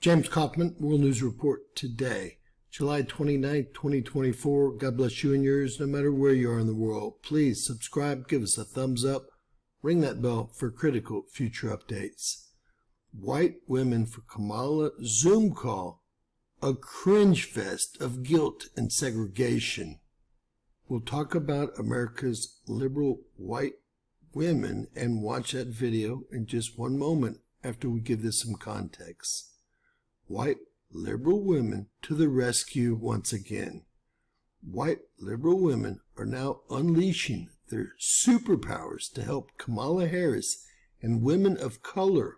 James Kaufman, World News Report today, July 29th, 2024. God bless you and yours, no matter where you are in the world. Please subscribe, give us a thumbs up, ring that bell for critical future updates. White women for Kamala Zoom call, a cringe fest of guilt and segregation. We'll talk about America's liberal white women and watch that video in just one moment after we give this some context. White liberal women to the rescue once again. White liberal women are now unleashing their superpowers to help Kamala Harris and women of color.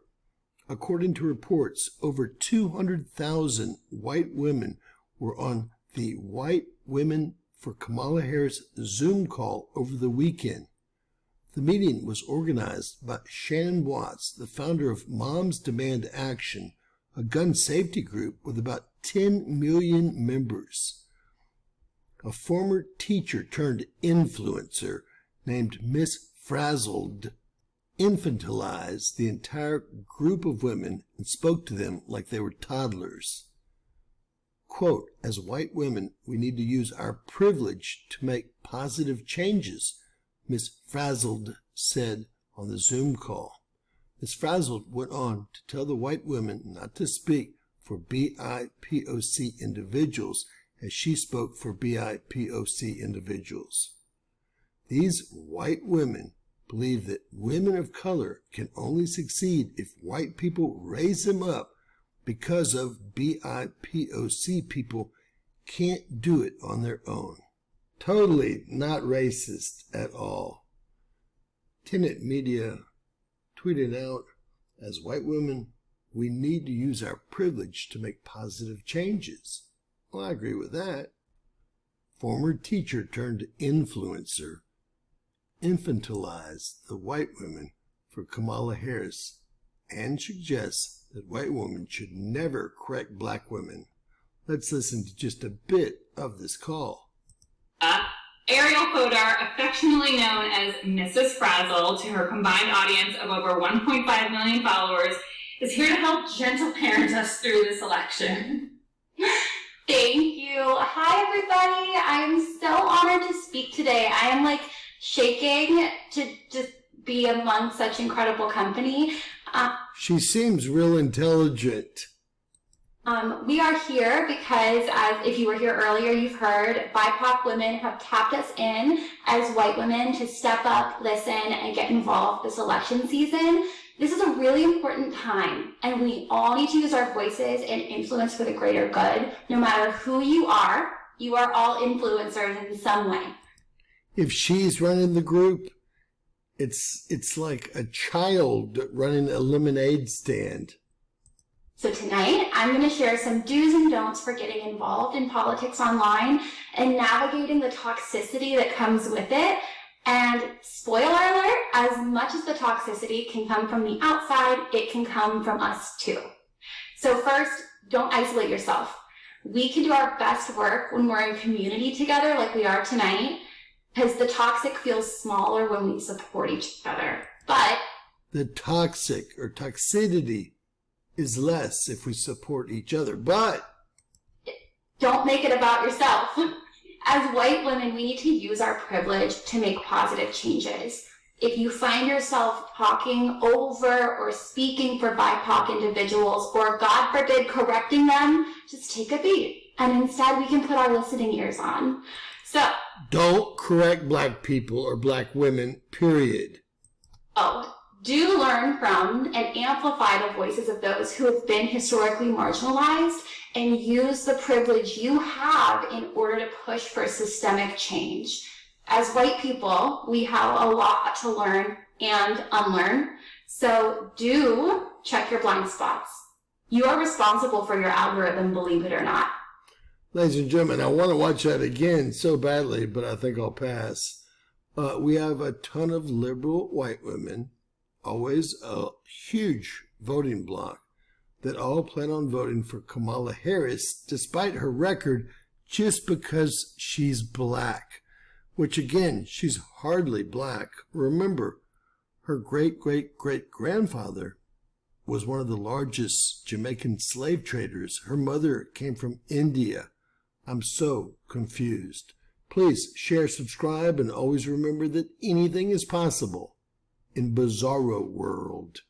According to reports, over 200,000 white women were on the White Women for Kamala Harris Zoom call over the weekend. The meeting was organized by Shannon Watts, the founder of Moms Demand Action, a gun safety group with about 10 million members. A former teacher turned influencer named Miss Frazzled infantilized the entire group of women and spoke to them like they were toddlers. Quote, as white women, we need to use our privilege to make positive changes, Miss Frazzled said on the Zoom call. Ms. Frazzled went on to tell the white women not to speak for BIPOC individuals as she spoke for BIPOC individuals. These white women believe that women of color can only succeed if white people raise them up because of BIPOC people can't do it on their own. Totally not racist at all. Tenet Media tweeted out, as white women, we need to use our privilege to make positive changes. Well, I agree with that. Former teacher turned influencer infantilized the white women for Kamala Harris and suggests that white women should never correct black women. Let's listen to just a bit of this call. Ariel Podar, affectionately known as Mrs. Frazzle, to her combined audience of over 1.5 million followers, is here to help gentle parent us through this election. Thank you. Hi, everybody. I am so honored to speak today. I am shaking to just be among such incredible company. She seems real intelligent. We are here because, as if you were here earlier, you've heard BIPOC women have tapped us in as white women to step up, listen, and get involved this election season. This is a really important time, and we all need to use our voices and influence for the greater good. No matter who you are all influencers in some way. If she's running the group, it's like a child running a lemonade stand. So tonight, I'm going to share some do's and don'ts for getting involved in politics online and navigating the toxicity that comes with it. And spoiler alert, as much as the toxicity can come from the outside, it can come from us too. So first, don't isolate yourself. We can do our best work when we're in community together like we are tonight, because the toxic feels smaller when we support each other. But the toxic or toxicity is less if we support each other, but don't make it about yourself. As white women, we need to use our privilege to make positive changes. If you find yourself talking over or speaking for BIPOC individuals, or God forbid, correcting them, just take a beat. And instead, we can put our listening ears on. So, don't correct black people or black women, period. Do learn from and amplify the voices of those who have been historically marginalized and use the privilege you have in order to push for systemic change. As white people, we have a lot to learn and unlearn, so do check your blind spots. You are responsible for your algorithm, believe it or not. Ladies and gentlemen, I want to watch that again so badly, but I think I'll pass. We have a ton of liberal white women, always a huge voting bloc, that all plan on voting for Kamala Harris despite her record just because she's black, which again, she's hardly black. Remember, her great-great-great-grandfather was one of the largest Jamaican slave traders. Her mother came from India. I'm so confused. Please share, subscribe, and always remember that anything is possible in Bizarro World.